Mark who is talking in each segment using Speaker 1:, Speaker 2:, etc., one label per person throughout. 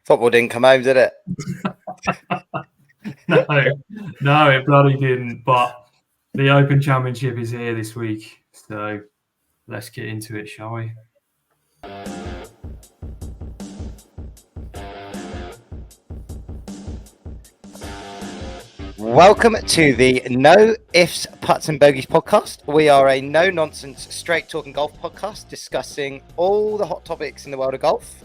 Speaker 1: Football didn't come home, did it?
Speaker 2: No, it bloody didn't. But the Open Championship is here this week, so let's get into it, shall we?
Speaker 1: Welcome to the No Ifs, Putts and Bogeys podcast. We are a no-nonsense, straight-talking golf podcast discussing all the hot topics in the world of golf.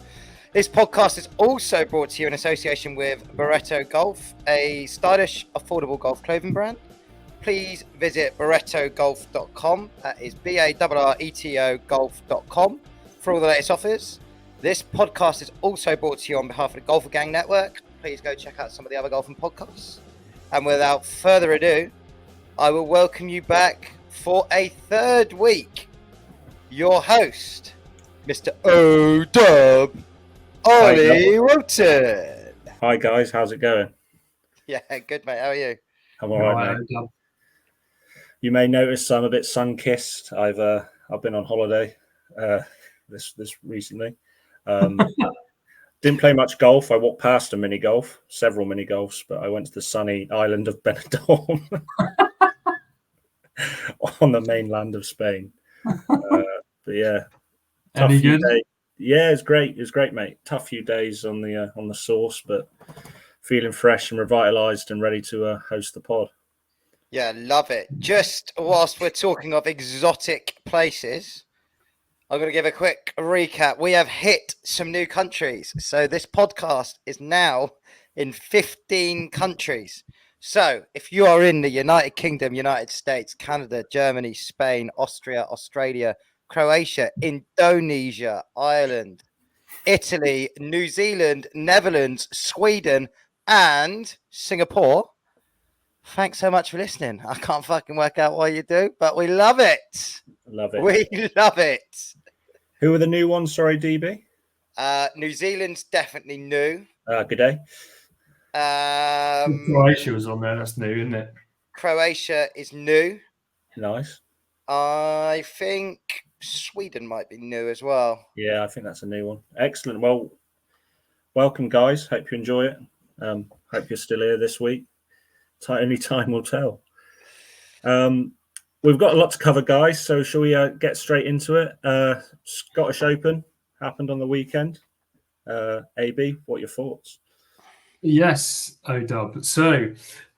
Speaker 1: This podcast is also brought to you in association with Barretto Golf, a stylish, affordable golf clothing brand. Please visit barrettogolf.com. That is BARRETO golf.com for all the latest offers. This podcast is also brought to you on behalf of the Golfer Gang Network. Please go check out some of the other golfing podcasts. And without further ado, I will welcome you back for a third week. Your host, Mr. O-Dub, Ollie Wilton.
Speaker 3: Hi guys, how's it going?
Speaker 1: Yeah, good mate. How are you?
Speaker 3: I'm all right, mate. You may notice I'm a bit sun-kissed. I've been on holiday this recently. Didn't play much golf. I walked past several mini golfs, but I went to the sunny island of Benidorm on the mainland of Spain. But yeah, tough few days. Yeah, it's great. It was great, mate. Tough few days on the sauce, but feeling fresh and revitalized and ready to host the pod.
Speaker 1: Yeah, love it. Just whilst we're talking of exotic places, I'm going to give a quick recap. We have hit some new countries. So this podcast is now in 15 countries. So if you are in the United Kingdom, United States, Canada, Germany, Spain, Austria, Australia, Croatia, Indonesia, Ireland, Italy, New Zealand, Netherlands, Sweden, and Singapore, thanks so much for listening. I can't fucking work out why you do, but we love it.
Speaker 3: Love it.
Speaker 1: We love it.
Speaker 3: Who are the new ones? Sorry, DB.
Speaker 1: New Zealand's definitely new.
Speaker 3: Good day.
Speaker 2: Croatia was on there. That's new, isn't it?
Speaker 1: Croatia is new.
Speaker 3: Nice.
Speaker 1: I think Sweden might be new as well.
Speaker 3: Yeah, I think that's a new one. Excellent. Well, welcome, guys. Hope you enjoy it. Hope you're still here this week. Only time will tell. We've got a lot to cover, guys, so shall we get straight into it? Scottish Open happened on the weekend. AB, what are your thoughts?
Speaker 2: Yes, O-Dub. So,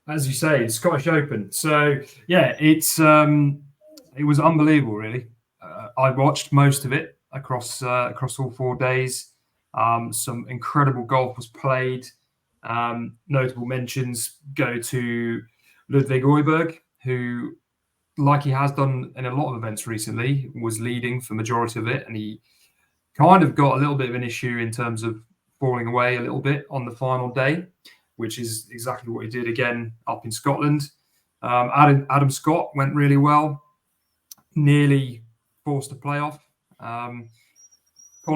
Speaker 2: as you say, Scottish Open. So, yeah, it was unbelievable, really. I watched most of it across all 4 days. Some incredible golf was played. Notable mentions go to Ludwig Øyberg, who, like he has done in a lot of events recently, was leading for majority of it, and he kind of got a little bit of an issue in terms of falling away a little bit on the final day, which is exactly what he did again up in Scotland. Adam Scott went really well, nearly forced a playoff. Colin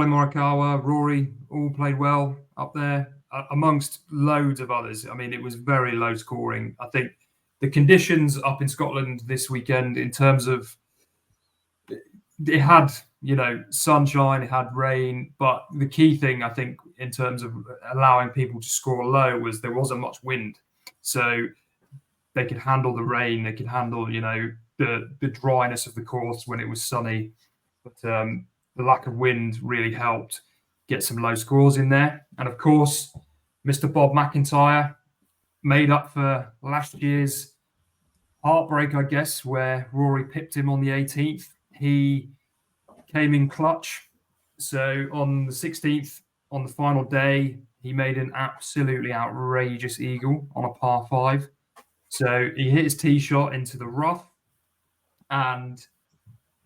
Speaker 2: Morikawa, Rory all played well up there, amongst loads of others. I mean, it was very low scoring. I think the conditions up in Scotland this weekend, in terms of, it had, sunshine, it had rain, but the key thing, I think, in terms of allowing people to score low was there wasn't much wind. So they could handle the rain, they could handle, the dryness of the course when it was sunny. But the lack of wind really helped get some low scores in there. And of course, Mr. Bob McIntyre made up for last year's heartbreak, I guess, where Rory pipped him on the 18th. He came in clutch. So on the 16th, on the final day, he made an absolutely outrageous eagle on a par 5. So he hit his tee shot into the rough and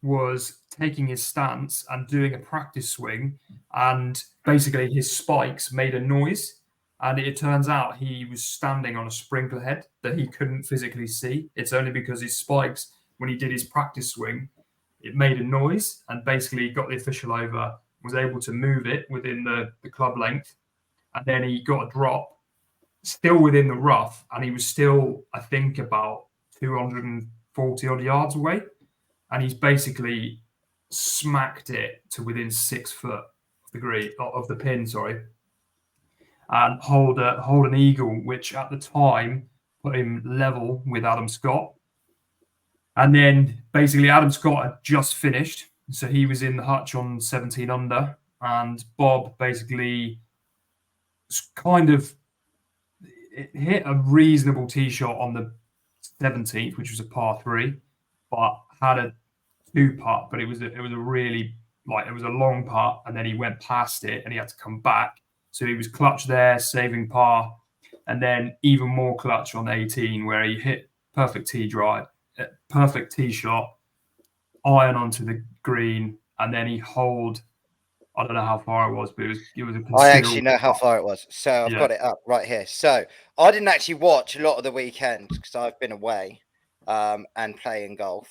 Speaker 2: was taking his stance and doing a practice swing, and basically his spikes made a noise, and it turns out he was standing on a sprinkler head that he couldn't physically see. It's only because his spikes, when he did his practice swing, it made a noise, and basically got the official over, was able to move it within the club length, and then he got a drop still within the rough, and he was still, I think, about 240 odd yards away. And he's basically smacked it to within 6 foot of the pin, and hold an eagle, which at the time put him level with Adam Scott. And then basically Adam Scott had just finished, so he was in the hutch on 17 under, and Bob basically kind of hit a reasonable tee shot on the 17th, which was a par 3, but had a 2-putt, but it was a really, like, it was a long putt, and then he went past it and he had to come back. So he was clutch there, saving par, and then even more clutch on 18, where he hit perfect tee drive, perfect tee shot, iron onto the green, and then he holed. I don't know how far it was, but it was a considerable.
Speaker 1: I actually know how far it was, so I've got it up right here. So I didn't actually watch a lot of the weekend because I've been away and playing golf,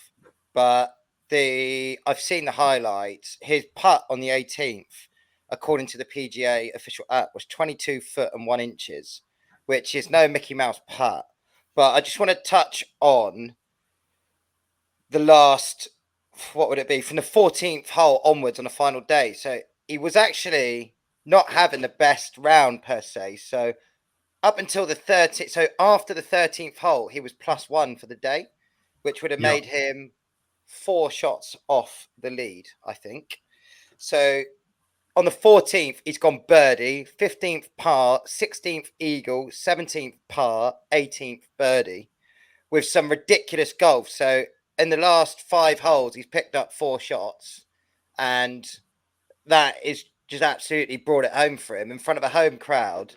Speaker 1: but I've seen the highlights. His putt on the 18th, according to the PGA official app, was 22 foot and 1 inches, which is no Mickey Mouse putt. But I just want to touch on the last, what would it be, from the 14th hole onwards on the final day. So he was actually not having the best round per se. So up until the 13th, so after the 13th hole, he was +1 for the day, which would have made him 4 shots off the lead, I think. So on the 14th, he's gone birdie, 15th par, 16th eagle, 17th par, 18th birdie, with some ridiculous golf. So in the last 5 holes, he's picked up 4 shots, and that is just absolutely brought it home for him in front of a home crowd.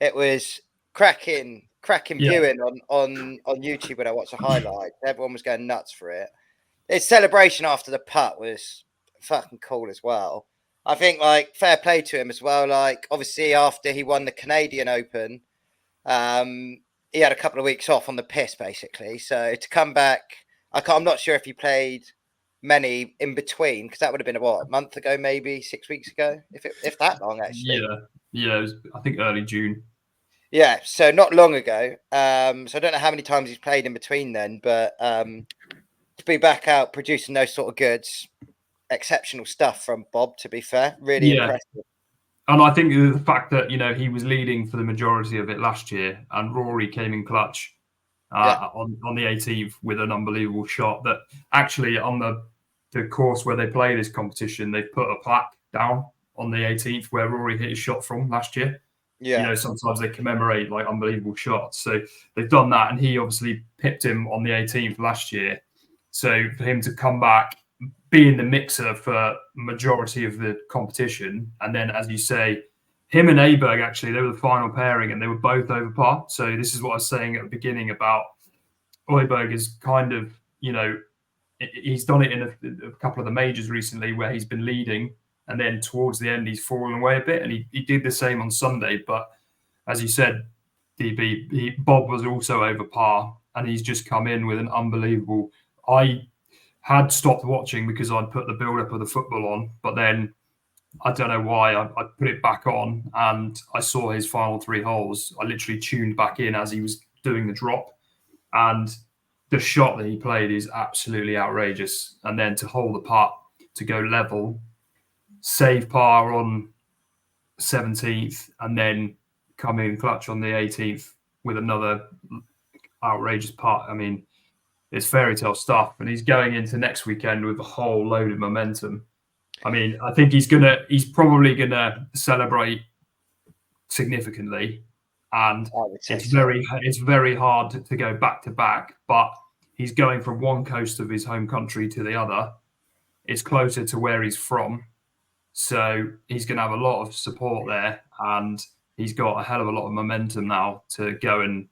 Speaker 1: It was cracking viewing on YouTube when I watched the highlights. Everyone was going nuts for it. His celebration after the putt was fucking cool as well. I think, like, fair play to him as well. Like, obviously after he won the Canadian Open, he had a couple of weeks off on the piss, basically. So to come back, I'm not sure if he played many in between, because that would have been a month ago, maybe 6 weeks ago, if that long, actually.
Speaker 2: Yeah, it was, I think, early June.
Speaker 1: Yeah, so not long ago. So I don't know how many times he's played in between then, but to be back out producing those sort of goods, exceptional stuff from Bob, to be fair. Really impressive.
Speaker 2: And I think the fact that, he was leading for the majority of it last year, and Rory came in clutch on the 18th with an unbelievable shot, that actually on the course where they play this competition, they've put a plaque down on the 18th where Rory hit his shot from last year. Yeah. Sometimes they commemorate like unbelievable shots. So they've done that, and he obviously pipped him on the 18th last year. So for him to come back, be in the mixer for majority of the competition, and then, as you say, him and Aberg, actually, they were the final pairing, and they were both over par. So this is what I was saying at the beginning about Aberg is kind of, he's done it in a couple of the majors recently where he's been leading, and then towards the end he's fallen away a bit, and he did the same on Sunday. But as you said, DB, Bob was also over par, and he's just come in with an unbelievable. I had stopped watching because I'd put the build-up of the football on, but then I don't know why I put it back on, and I saw his final 3 holes. I literally tuned back in as he was doing the drop, and the shot that he played is absolutely outrageous. And then to hold the putt, to go level, save par on 17th, and then come in clutch on the 18th with another outrageous putt. I mean, it's fairy tale stuff, and he's going into next weekend with a whole load of momentum. I mean, I think he's probably gonna celebrate significantly, and it's very hard to go back to back. But he's going from one coast of his home country to the other. It's closer to where he's from, so he's going to have a lot of support there, and he's got a hell of a lot of momentum now to go and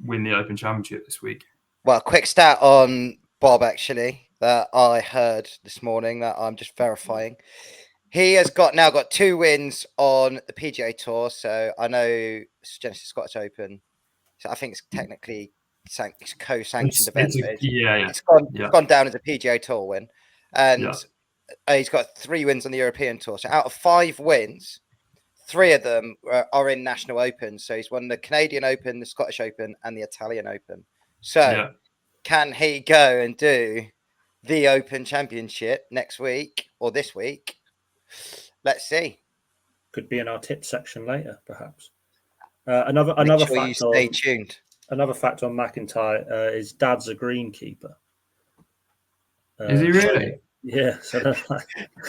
Speaker 2: win the Open Championship this week.
Speaker 1: Well, quick stat on Bob, actually, that I heard this morning that I'm just verifying. He has now got 2 wins on the PGA Tour. So I know it's Genesis Scottish Open. So I think it's technically it's co-sanctioned event. It's gone down as a PGA Tour win. And he's got 3 wins on the European Tour. So out of 5 wins, 3 of them are in national open. So he's won the Canadian Open, the Scottish Open, and the Italian Open. So can he go and do the Open Championship next week or this week? Let's see.
Speaker 3: Could be in our tip section later, perhaps. Another
Speaker 1: Make sure
Speaker 3: fact
Speaker 1: you stay tuned.
Speaker 3: Another fact on McIntyre is Dad's a greenkeeper.
Speaker 2: Is he really?
Speaker 3: Yeah. So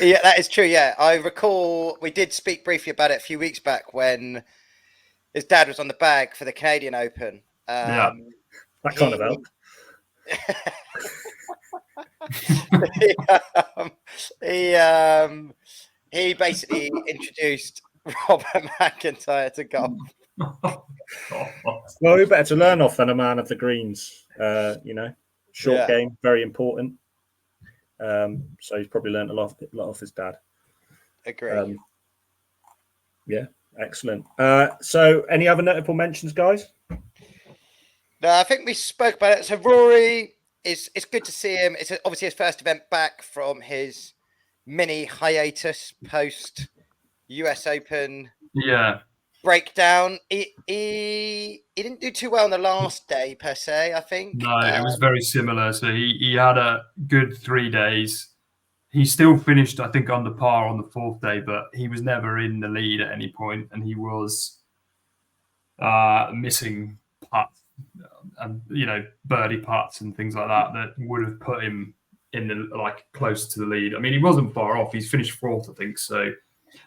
Speaker 1: Yeah, that is true. Yeah, I recall we did speak briefly about it a few weeks back when his dad was on the bag for the Canadian Open.
Speaker 2: Yeah.
Speaker 3: That kind of helped.
Speaker 1: He basically introduced Robert McIntyre to golf.
Speaker 3: Well, who better to learn off than a man of the greens? Short game, very important. So he's probably learned a lot off his dad.
Speaker 1: Agree.
Speaker 3: Yeah, excellent. So any other notable mentions, guys?
Speaker 1: No, I think we spoke about it. So Rory, it's good to see him. It's obviously his first event back from his mini hiatus post US Open.
Speaker 2: Yeah.
Speaker 1: Breakdown. He didn't do too well on the last day per se, I think.
Speaker 2: No, it was very similar. So he had a good 3 days. He still finished, I think, under par on the 4th day, but he was never in the lead at any point, and he was missing putts and birdie putts and things like that would have put him in the close to the lead. I mean, he wasn't far off. He's finished 4th, I think. So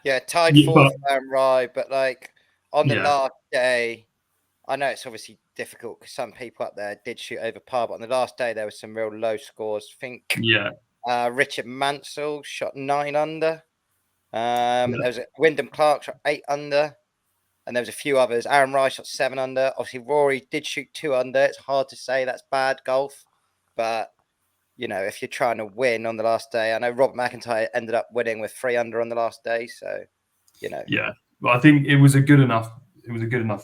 Speaker 1: yeah, tied 4th right, but on the last day, I know it's obviously difficult because some people up there did shoot over par, but on the last day there was some real low scores. I think Richard Mansell shot 9 under. There was Wyndham Clark shot 8 under, and there was a few others. Aaron Rice shot 7 under. Obviously, Rory did shoot 2 under. It's hard to say that's bad golf, but if you're trying to win on the last day, I know Robert McIntyre ended up winning with 3 under on the last day, so
Speaker 2: Yeah, but I think it was a good enough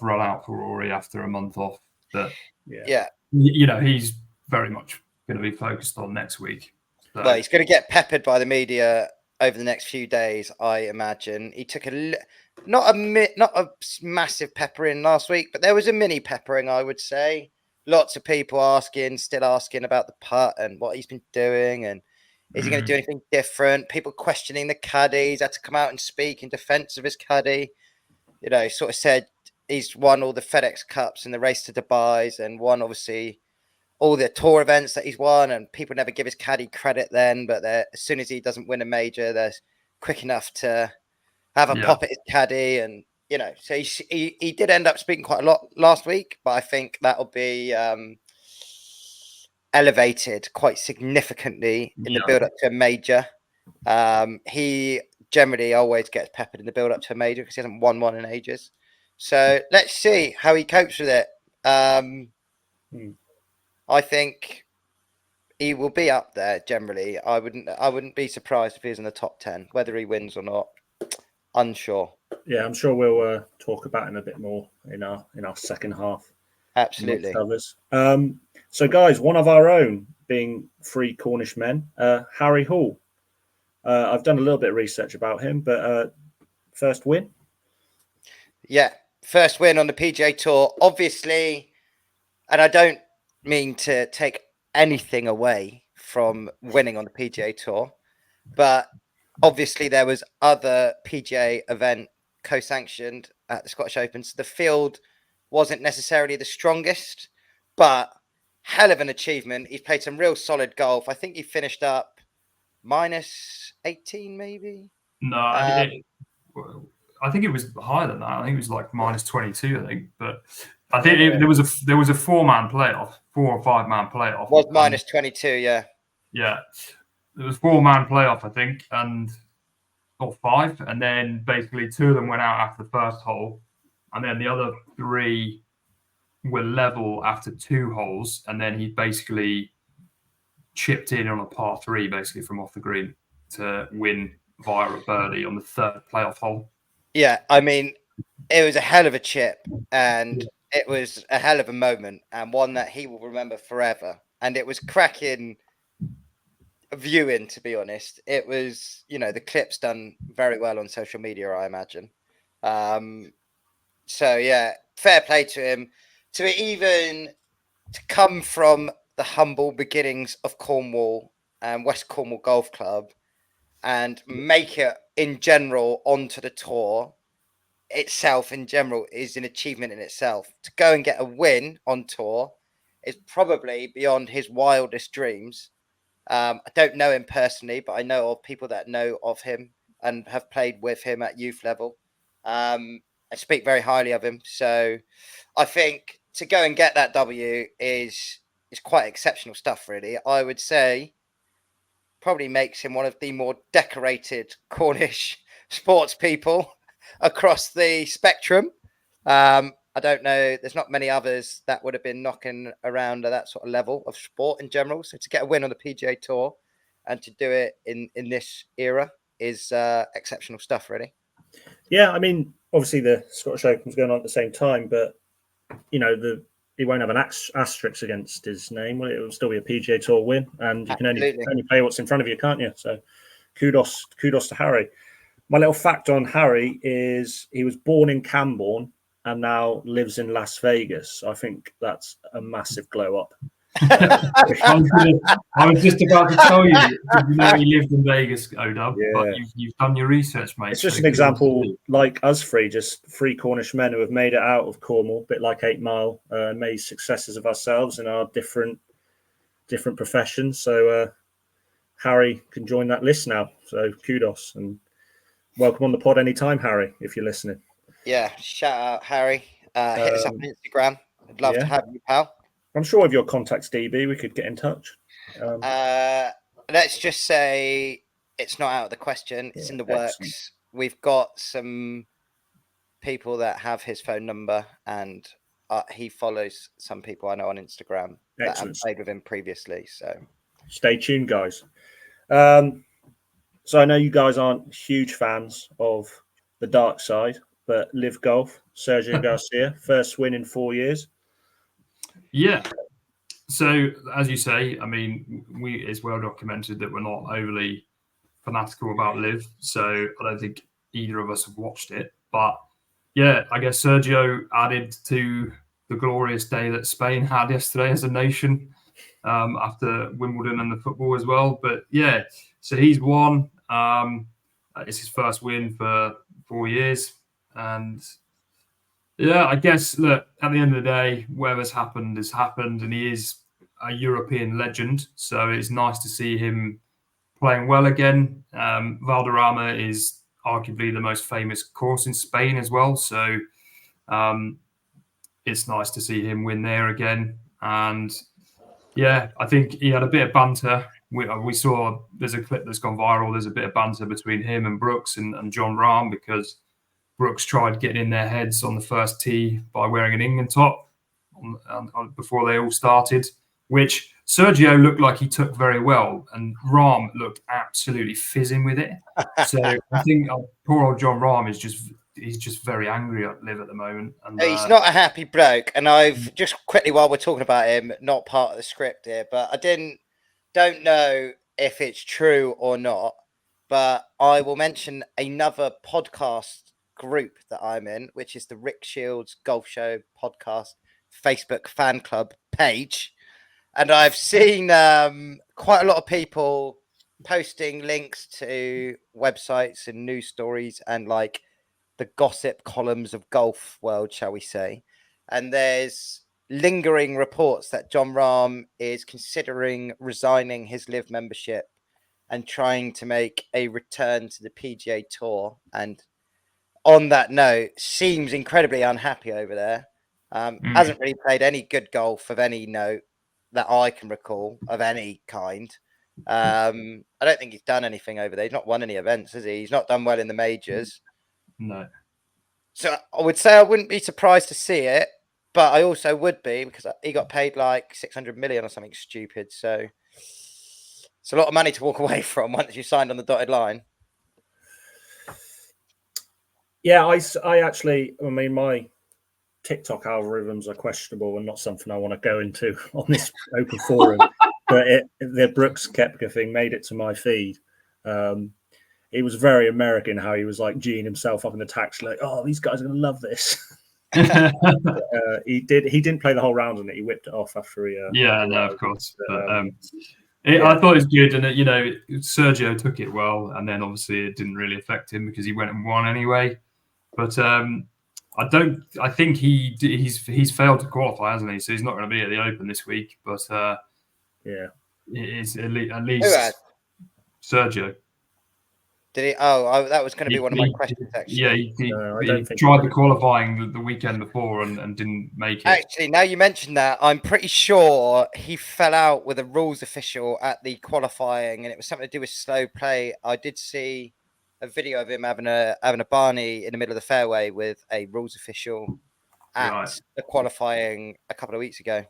Speaker 2: run out for Rory after a month off that he's very much going to be focused on next week. So.
Speaker 1: Well, he's going to get peppered by the media over the next few days, I imagine. He took not a massive peppering last week, but there was a mini peppering, I would say. Lots of people still asking about the putt and what he's been doing, and is he going to do anything different? People questioning the caddy. He's had to come out and speak in defense of his caddy. Sort of said he's won all the FedEx Cups and the race to Dubai, and won obviously all the tour events that he's won, and people never give his caddy credit then, but as soon as he doesn't win a major, they're quick enough to have a pop at his caddy. And so he did end up speaking quite a lot last week, but I think that'll be elevated quite significantly in the build up to a major. He generally always gets peppered in the build up to a major because he hasn't won one in ages. So let's see how he copes with it. I think he will be up there generally. I wouldn't be surprised if he's in the top 10. Whether he wins or not, unsure.
Speaker 3: Yeah, I'm sure we'll talk about him a bit more in our second half.
Speaker 1: Absolutely.
Speaker 3: So, guys, one of our own, being 3 Cornish men, Harry Hall. I've done a little bit of research about him, but first win?
Speaker 1: Yeah, first win on the PGA Tour. Obviously, and I don't mean to take anything away from winning on the PGA Tour, but obviously there was other PGA event co-sanctioned at the Scottish Open, so the field wasn't necessarily the strongest, but hell of an achievement. He's played some real solid golf. I think he finished up minus 18 maybe.
Speaker 2: No, I think it was higher than that. I think it was like minus 22, I think, but I think there was a 4-man playoff, 4 or 5-man playoff.
Speaker 1: Was minus 22, yeah.
Speaker 2: Yeah. There was 4-man playoff, I think, or 5, and then basically 2 of them went out after the first hole, and then the other 3 were level after 2 holes, and then he basically chipped in on a par 3 basically from off the green to win via a birdie on the 3rd playoff hole.
Speaker 1: Yeah, I mean, it was a hell of a chip, and it was a hell of a moment, and one that he will remember forever. And it was cracking viewing, to be honest. It was, the clip's done very well on social media, I imagine. So yeah, fair play to him to come from the humble beginnings of Cornwall and West Cornwall Golf Club and make it in general onto the tour. itself in general is an achievement in itself. To go and get a win on tour is probably beyond his wildest dreams. I don't know him personally, but I know of people that know of him and have played with him at youth level. I speak very highly of him. So I think to go and get that W is quite exceptional stuff, really. I would say probably makes him one of the more decorated Cornish sports people across the spectrum. I don't know. There's not many others that would have been knocking around at that sort of level of sport in general. So to get a win on the PGA Tour and to do it in this era is exceptional stuff, really.
Speaker 3: Yeah, I mean, obviously the Scottish Open's going on at the same time, but he won't have an asterisk against his name. It will still be a PGA Tour win, and you can only play what's in front of you, can't you? So kudos to Harry. My little fact on Harry is he was born in Camborne and now lives in Las Vegas. I think that's a massive glow up.
Speaker 2: I was just about to tell you, he lived in Vegas, Odub, but you've done your research, mate.
Speaker 3: It's just an example, like us just three Cornish men who have made it out of Cornwall, a bit like 8 Mile, made successes of ourselves in our different professions. So Harry can join that list now. So kudos and welcome on the pod anytime, Harry, if you're listening.
Speaker 1: Yeah, shout out, Harry. Hit us up on Instagram. I'd love to have you, pal.
Speaker 3: I'm sure with your contacts, DB, we could get in touch.
Speaker 1: Let's just say it's not out of the question. It's in the works. Excellent. We've got some people that have his phone number, and he follows some people I know on Instagram that have played with him previously. So
Speaker 3: stay tuned, guys. So I know you guys aren't huge fans of the dark side, but Live Golf, Sergio Garcia, first win in 4 years.
Speaker 2: Yeah. So, as you say, I mean, it's well documented that we're not overly fanatical about Live. So, I don't think either of us have watched it. But, yeah, I guess Sergio added to the glorious day that Spain had yesterday as a nation after Wimbledon and the football as well. But, yeah, so he's won. It's his first win for 4 years. And yeah, I guess, look, at the end of the day, whatever's happened has happened, and he is a European legend. So it's nice to see him playing well again. Valderrama is arguably the most famous course in Spain as well. So it's nice to see him win there again. And yeah, I think he had a bit of banter. We saw there's a clip that's gone viral. There's a bit of banter between him and Brooks and John Rahm because Brooks tried getting in their heads on the first tee by wearing an England top before they all started, which Sergio looked like he took very well, and Rahm looked absolutely fizzing with it. So I think poor old John Rahm he's just very angry at Liv at the moment. And
Speaker 1: he's not a happy bloke. And I've just quickly, while we're talking about him, not part of the script here, but I don't know if it's true or not, but I will mention another podcast group that I'm in, which is the Rick Shields Golf Show podcast Facebook fan club page, and I've seen quite a lot of people posting links to websites and news stories and like the gossip columns of golf world, shall we say, and there's lingering reports that John Rahm is considering resigning his Live membership and trying to make a return to the PGA Tour, and on that note, seems incredibly unhappy over there. Hasn't really played any good golf of any note that I can recall of any kind. I don't think he's done anything over there. He's not won any events, has he? He's not done well in the majors.
Speaker 2: No.
Speaker 1: So I would say I wouldn't be surprised to see it, but I also would be because he got paid like 600 million or something stupid. So it's a lot of money to walk away from once you signed on the dotted line.
Speaker 3: Yeah, I mean, my TikTok algorithms are questionable and not something I want to go into on this open forum. But the Brooks Koepka thing made it to my feed. It was very American how he was like G'ing himself up in the taxi, like, "Oh, these guys are going to love this." He didn't play the whole round on it. He whipped it off after he.
Speaker 2: Of course. I thought it was good, and Sergio took it well, and then obviously it didn't really affect him because he went and won anyway. But I think he's failed to qualify, hasn't he? So he's not going to be at the Open this week. But
Speaker 3: yeah,
Speaker 2: it is at
Speaker 1: Who
Speaker 2: least
Speaker 1: had?
Speaker 2: Sergio.
Speaker 1: Did he? Oh, that was going to be one of my questions, actually.
Speaker 2: Yeah,
Speaker 3: I don't think
Speaker 2: tried the qualifying the weekend before and didn't make it.
Speaker 1: Actually, now you mentioned that, I'm pretty sure he fell out with a rules official at the qualifying, and it was something to do with slow play. I did see a video of him having a Barney in the middle of the fairway with a rules official at the qualifying a couple of weeks ago.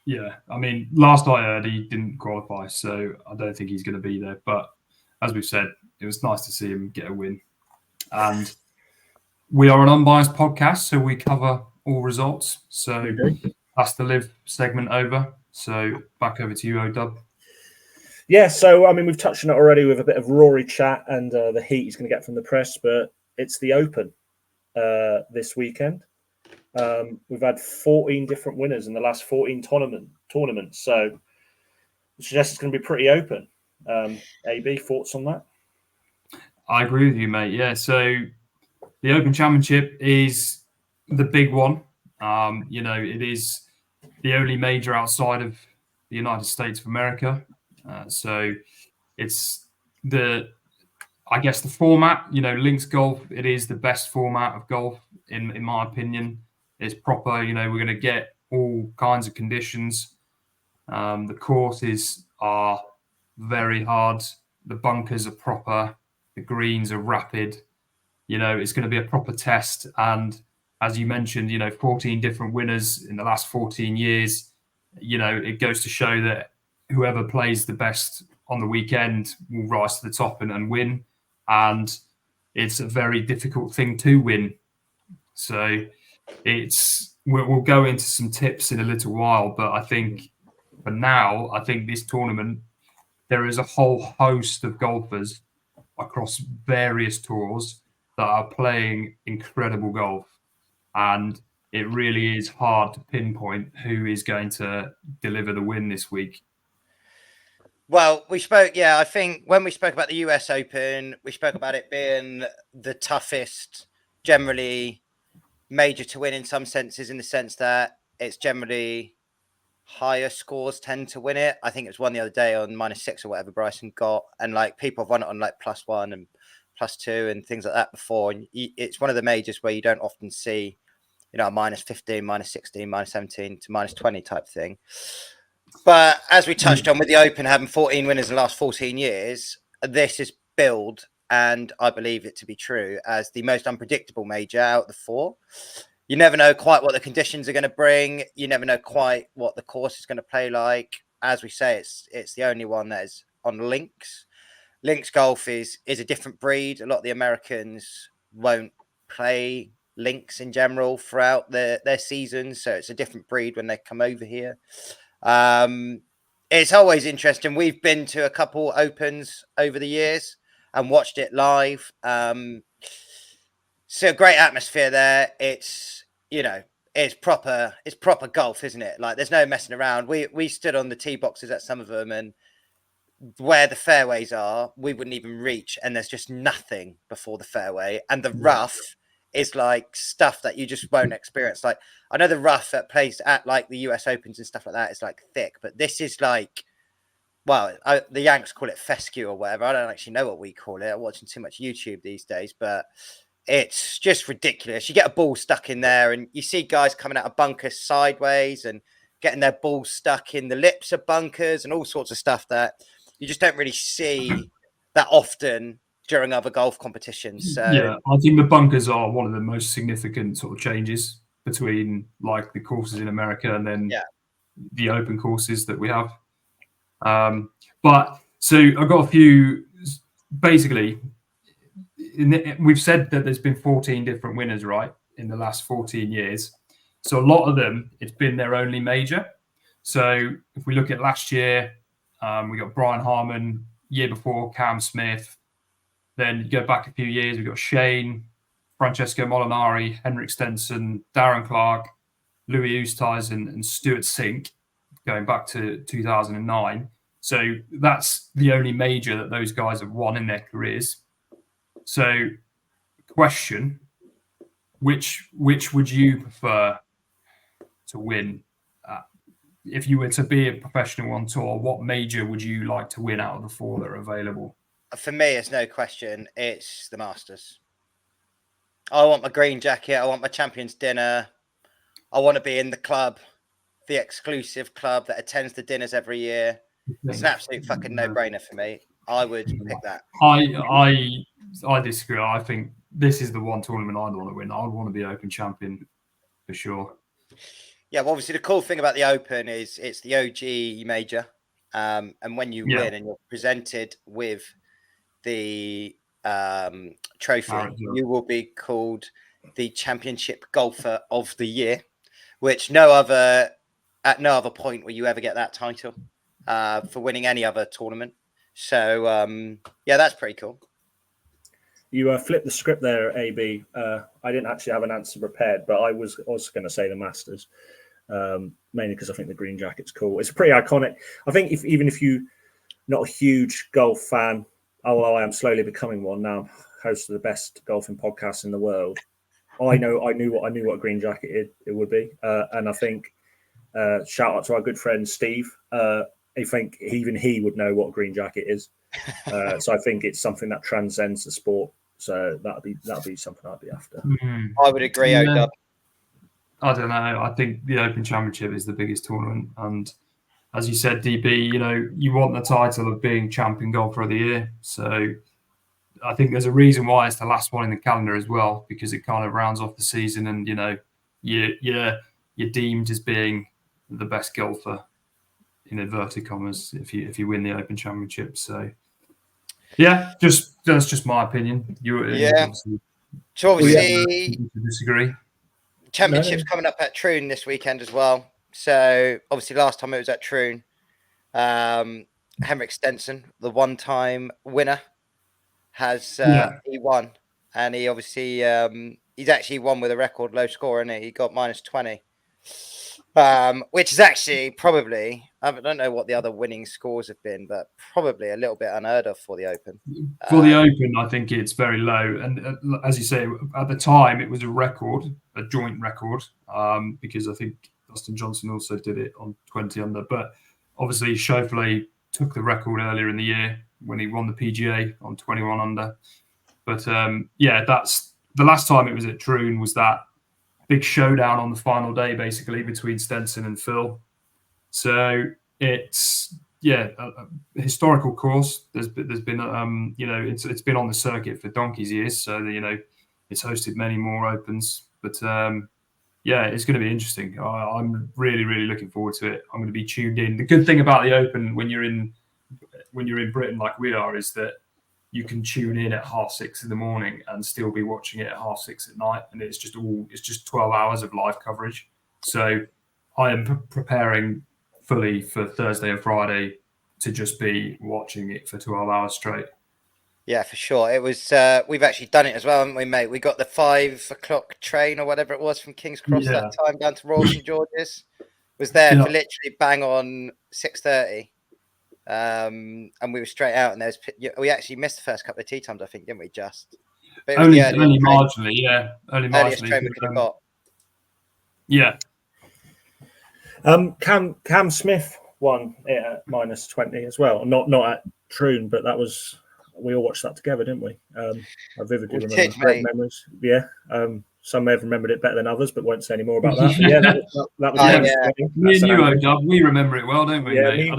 Speaker 2: Yeah, I mean, last I heard, he didn't qualify, so I don't think he's going to be there. But as we've said, it was nice to see him get a win. And we are an unbiased podcast, so we cover all results. So that's the live segment over. So back over to you, O-Dub.
Speaker 3: Yeah, so I mean, we've touched on it already with a bit of Rory chat and the heat he's going to get from the press, but it's the Open this weekend. We've had 14 different winners in the last 14 tournaments, so I suggest it's going to be pretty open. AB, thoughts on that?
Speaker 2: I agree with you, mate. Yeah, so the Open Championship is the big one. It is the only major outside of the United States of America. So it's I guess the format, links golf, it is the best format of golf, in my opinion. It's proper, we're going to get all kinds of conditions. The courses are very hard. The bunkers are proper. The greens are rapid. It's going to be a proper test. And as you mentioned, 14 different winners in the last 14 years. It goes to show that whoever plays the best on the weekend will rise to the top and win. And it's a very difficult thing to win. So we'll go into some tips in a little while, but I think for now, I think this tournament, there is a whole host of golfers across various tours that are playing incredible golf. And it really is hard to pinpoint who is going to deliver the win this week.
Speaker 1: Well, I think when we spoke about the US Open, we spoke about it being the toughest, generally major to win in some senses, in the sense that it's generally higher scores tend to win it. I think it was one the other day on -6 or whatever Bryson got, and like people have won it on like +1 and +2 and things like that before. And it's one of the majors where you don't often see, a -15, -16, -17 to -20 type thing. But as we touched on with the Open having 14 winners in the last 14 years, this is billed, and I believe it to be true, as the most unpredictable major out of the four. You never know quite what the conditions are going to bring. You never know quite what the course is going to play like. As we say, it's the only one that is on links. Links golf is a different breed. A lot of the Americans won't play links in general throughout their seasons, so it's a different breed when they come over here. It's always interesting. We've been to a couple Opens over the years and watched it live. So great atmosphere there. It's proper golf, isn't it? Like there's no messing around. We stood on the tee boxes at some of them, and where the fairways are, we wouldn't even reach, and there's just nothing before the fairway, and the rough is like stuff that you just won't experience. Like I know the rough that plays at like the US Opens and stuff like that is like thick, but this is like, well, the Yanks call it fescue or whatever. I don't actually know what we call it. I'm watching too much YouTube these days, but it's just ridiculous. You get a ball stuck in there, and you see guys coming out of bunkers sideways and getting their balls stuck in the lips of bunkers and all sorts of stuff that you just don't really see that often during other golf competitions. So
Speaker 2: yeah, I think the bunkers are one of the most significant sort of changes between like the courses in America and then the Open courses that we have. But so I've got a few. Basically, we've said that there's been 14 different winners, right, in the last 14 years. So a lot of them, it's been their only major. So if we look at last year, we got Brian Harmon. Year before, Cam Smith. Then you go back a few years, we've got Shane, Francesco Molinari, Henrik Stenson, Darren Clark, Louis Oosthuizen, and Stuart Sink, going back to 2009. So that's the only major that those guys have won in their careers. So, question, which would you prefer to win? If you were to be a professional on tour, what major would you like to win out of the 4 that are available?
Speaker 1: For me, it's no question. It's the Masters. I want my green jacket. I want my champions dinner. I want to be in the club, the exclusive club that attends the dinners every year. It's an absolute fucking no-brainer for me. I would pick that.
Speaker 2: I disagree. I think this is the one tournament I'd want to win. I'd want to be Open champion for sure.
Speaker 1: Yeah, well, obviously the cool thing about the Open is it's the OG major, and when you win and you're presented with the trophy, you will be called the Championship Golfer of the Year, which at no other point will you ever get that title for winning any other tournament. So yeah, that's pretty cool.
Speaker 3: You flipped the script there, AB. I didn't actually have an answer prepared, but I was also going to say the Masters, mainly because I think the green jacket's cool. It's pretty iconic. I think even if you're not a huge golf fan, although I am slowly becoming one now, host of the best golfing podcast in the world, I knew what a green jacket it would be, and I think shout out to our good friend Steve. I think even he would know what a green jacket is. So I think it's something that transcends the sport. So that'd be something I'd be after.
Speaker 1: I would agree, O-Dub.
Speaker 2: I don't know. I think the Open Championship is the biggest tournament, and as you said, DB, you want the title of being champion golfer of the year. So I think there's a reason why it's the last one in the calendar as well, because it kind of rounds off the season, and you're deemed as being the best golfer in inverted commas if you win the Open Championship. So yeah, that's just my opinion.
Speaker 1: So obviously
Speaker 2: disagree.
Speaker 1: Championship's coming up at Troon this weekend as well. So obviously last time it was at Troon, Henrik Stenson, the one-time winner, he won, and he obviously he's actually won with a record low score, and he got -20, which is actually probably, I don't know what the other winning scores have been, but probably a little bit unheard of for the Open.
Speaker 2: For the Open, I think it's very low, and as you say, at the time it was a joint record, because I think Dustin Johnson also did it on 20 under, but obviously Schauffele took the record earlier in the year when he won the PGA on 21 under. But that's the last time it was at Troon, was that big showdown on the final day, basically between Stenson and Phil. So it's a historical course. There's been it's been on the circuit for donkey's years, so it's hosted many more Opens. But it's going to be interesting. I'm really, really looking forward to it. I'm going to be tuned in. The good thing about the Open when you're in Britain like we are is that you can tune in at 6:30 in the morning and still be watching it at 6:30 at night, and it's just 12 hours of live coverage. So I am preparing fully for Thursday and Friday to just be watching it for 12 hours straight.
Speaker 1: Yeah, for sure. It was. We've actually done it as well, haven't we, mate? We got the 5 o'clock train or whatever it was from King's Cross that time down to Royal St George's. Was there for literally bang on 6:30, and we were straight out. And we actually missed the first couple of tee times, I think, didn't we? But
Speaker 2: only marginally, yeah. Only
Speaker 1: earliest
Speaker 2: marginally.
Speaker 1: train we could have got.
Speaker 2: Yeah.
Speaker 3: Cam Smith won it at -20 as well. Not at Troon, but we all watched that together, didn't we? I vividly remember great memories. Yeah. Some may have remembered it better than others, but won't say any more about that. But yeah, that was
Speaker 2: me and you, O-Dub, we remember it well, don't we,
Speaker 3: yeah,
Speaker 2: mate?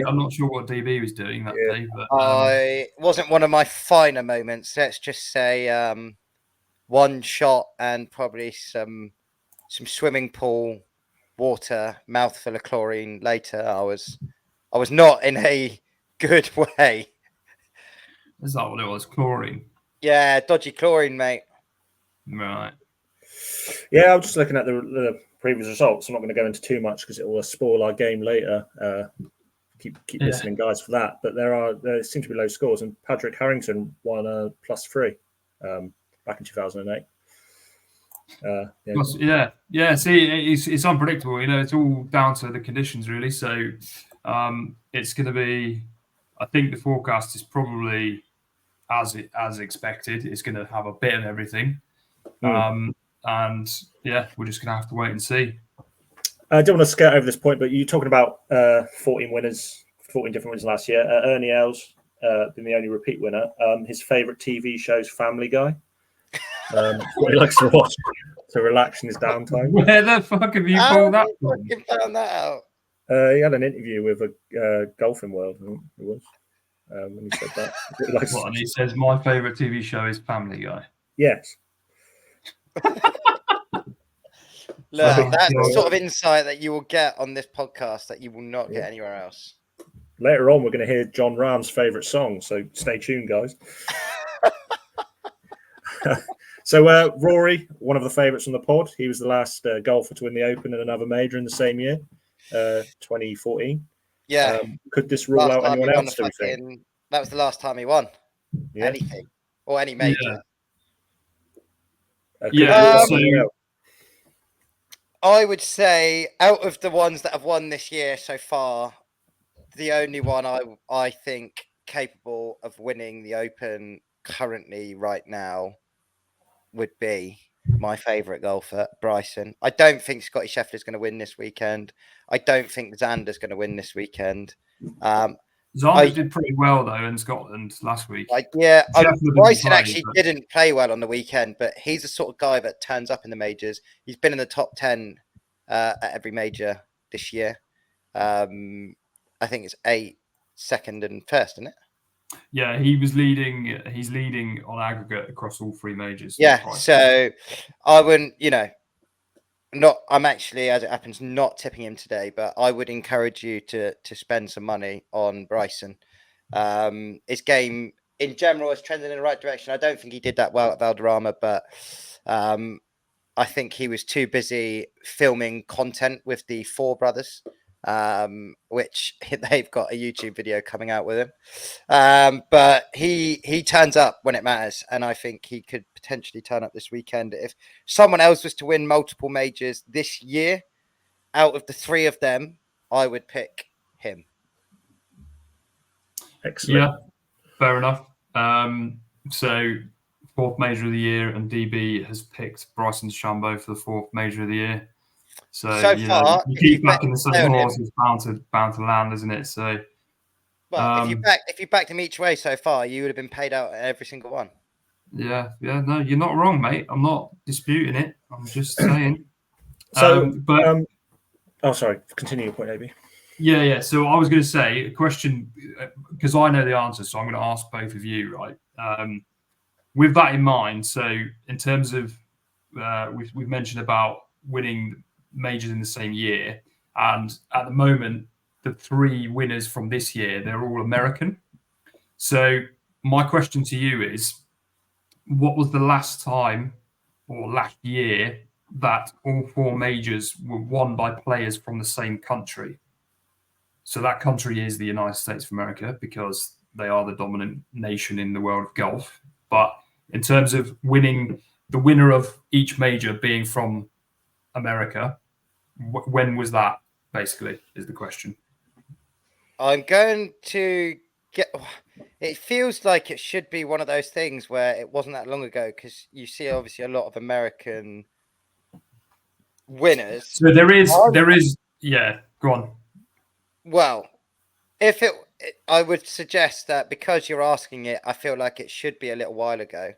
Speaker 2: I'm not sure what DB was doing that day. But
Speaker 1: it wasn't one of my finer moments. Let's just say one shot and probably some swimming pool water, mouthful of chlorine later. I was not in a good way.
Speaker 2: Is that what it was? Chlorine?
Speaker 1: Yeah, dodgy chlorine, mate.
Speaker 2: Right.
Speaker 3: Yeah, I'm just looking at the previous results. I'm not going to go into too much because it will spoil our game later. Keep listening, guys, for that. But there seem to be low scores, and Patrick Harrington won a +3 back in 2008.
Speaker 2: See, it's unpredictable. It's all down to the conditions, really. So it's going to be. I think the forecast is probably as expected. It's going to have a bit of everything. And yeah, we're just going to have to wait and see.
Speaker 3: I don't want to skirt over this point, but you're talking about 14 winners, 14 different winners last year. Ernie Els been the only repeat winner. His favourite TV show is Family Guy. What he likes to watch to relax in his downtime.
Speaker 2: Where the fuck have you pulled that from?
Speaker 1: You found that out.
Speaker 3: He had an interview with a Golfing World, I think it was, when he said that.
Speaker 2: What, and he says, my favourite TV show is Family Guy.
Speaker 3: Yes.
Speaker 1: Look, that's the sort of insight that you will get on this podcast that you will not get anywhere else.
Speaker 3: Later on, we're going to hear John Rahm's favourite song, so stay tuned, guys. So Rory, one of the favourites on the pod, he was the last golfer to win the Open and another major in the same year, 2014.
Speaker 1: Yeah.
Speaker 3: Could this rule out anyone else, do you think?
Speaker 1: That was the last time he won anything or any major. I would say out of the ones that have won this year so far, the only one I think capable of winning the Open currently right now would be my favourite golfer, Bryson. I don't think Scotty Scheffler's going to win this weekend. I don't think Xander's going to win this weekend.
Speaker 2: Xander did pretty well, though, in Scotland last week.
Speaker 1: Bryson actually didn't play well on the weekend, but he's the sort of guy that turns up in the majors. He's been in the top 10 at every major this year. I think it's 8, 2nd, and 1st, isn't it?
Speaker 2: Yeah, he's leading on aggregate across all 3 majors.
Speaker 1: Yeah, so I wouldn't, I'm actually, as it happens, not tipping him today, but I would encourage you to spend some money on Bryson. His game in general is trending in the right direction. I don't think he did that well at Valderrama, but I think he was too busy filming content with the Four brothers, which they've got a YouTube video coming out with him. But he turns up when it matters, and I think he could potentially turn up this weekend. If someone else was to win multiple majors this year, out of the 3 of them, I would pick him.
Speaker 3: Excellent.
Speaker 2: Yeah, fair enough. So 4th major of the year, and DB has picked Bryson DeChambeau for the 4th major of the year. So far, you keep backing the same horse, it's bound to land, isn't it? So,
Speaker 1: well, if you backed him each way so far, you would have been paid out every single one.
Speaker 2: Yeah, no, you're not wrong, mate. I'm not disputing it. I'm just saying.
Speaker 3: Sorry, continue your point, AB.
Speaker 2: Yeah. So I was going to say a question, because I know the answer, so I'm going to ask both of you, right? With that in mind, so in terms of we've mentioned about winning majors in the same year, and at the moment the 3 winners from this year, they're all American. So my question to you is, what was the last time or last year that all 4 majors were won by players from the same country? So that country is the United States of America, because they are the dominant nation in the world of golf. But in terms of winning, the winner of each major being from America, when was that, basically, is the question.
Speaker 1: I'm going to get... It feels like it should be one of those things where it wasn't that long ago, because you see, obviously, a lot of American winners.
Speaker 2: So there is... Yeah, go on.
Speaker 1: Well, I would suggest that because you're asking it, I feel like it should be a little while ago.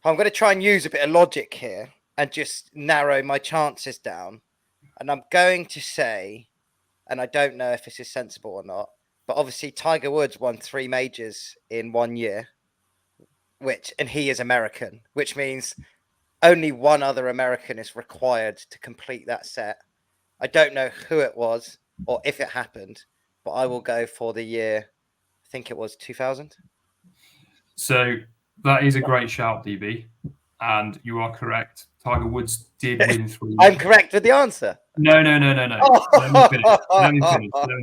Speaker 1: I'm going to try and use a bit of logic here and just narrow my chances down. And I'm going to say, and I don't know if this is sensible or not, but obviously Tiger Woods won 3 majors in 1 year, and he is American, which means only one other American is required to complete that set. I don't know who it was or if it happened, but I will go for the year, I think it was 2000.
Speaker 2: So that is a great shout, DB, and you are correct. Tiger Woods did win 3.
Speaker 1: I'm correct with the answer.
Speaker 2: No. Let me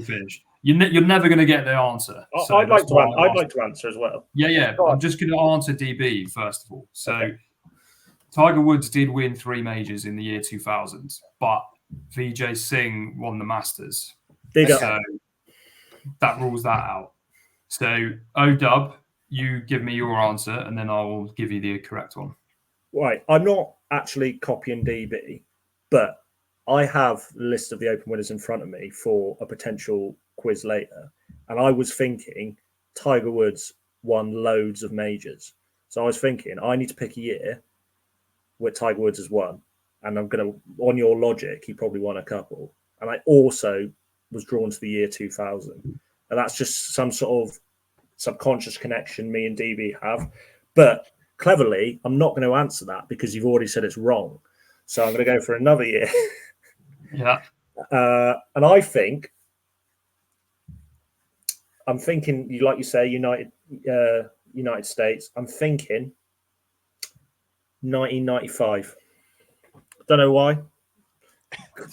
Speaker 2: finish. You're never going to get the answer. So
Speaker 3: I'd like to answer as well.
Speaker 2: Yeah. I'm just going to answer DB first of all. So Tiger Woods did win 3 majors in the year 2000, but Vijay Singh won the Masters. So that rules that out. So OW, you give me your answer, and then I will give you the correct one.
Speaker 3: Right. I'm not actually copying DB, but I have the list of the Open winners in front of me for a potential quiz later, and I was thinking Tiger Woods won loads of majors, so I was thinking I need to pick a year where Tiger Woods has won, and I'm going to, on your logic, he probably won a couple, and I also was drawn to the year 2000, and that's just some sort of subconscious connection me and DB have, but cleverly, I'm not going to answer that because you've already said it's wrong. So I'm going to go for another year.
Speaker 2: Yeah.
Speaker 3: And I think, I'm thinking, like you say, United States. I'm thinking 1995. Don't know why.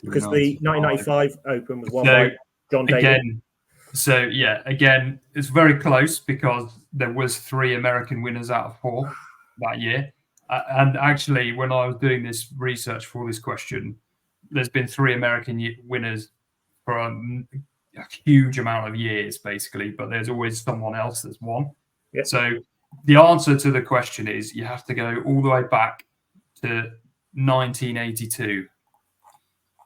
Speaker 3: Because the 1995 Open was won by John Daly.
Speaker 2: Again, it's very close because there was 3 American winners out of 4 that year. And actually, when I was doing this research for this question, there's been 3 American winners for a huge amount of years, basically, but there's always someone else that's won.
Speaker 3: Yep.
Speaker 2: So the answer to the question is you have to go all the way back to 1982,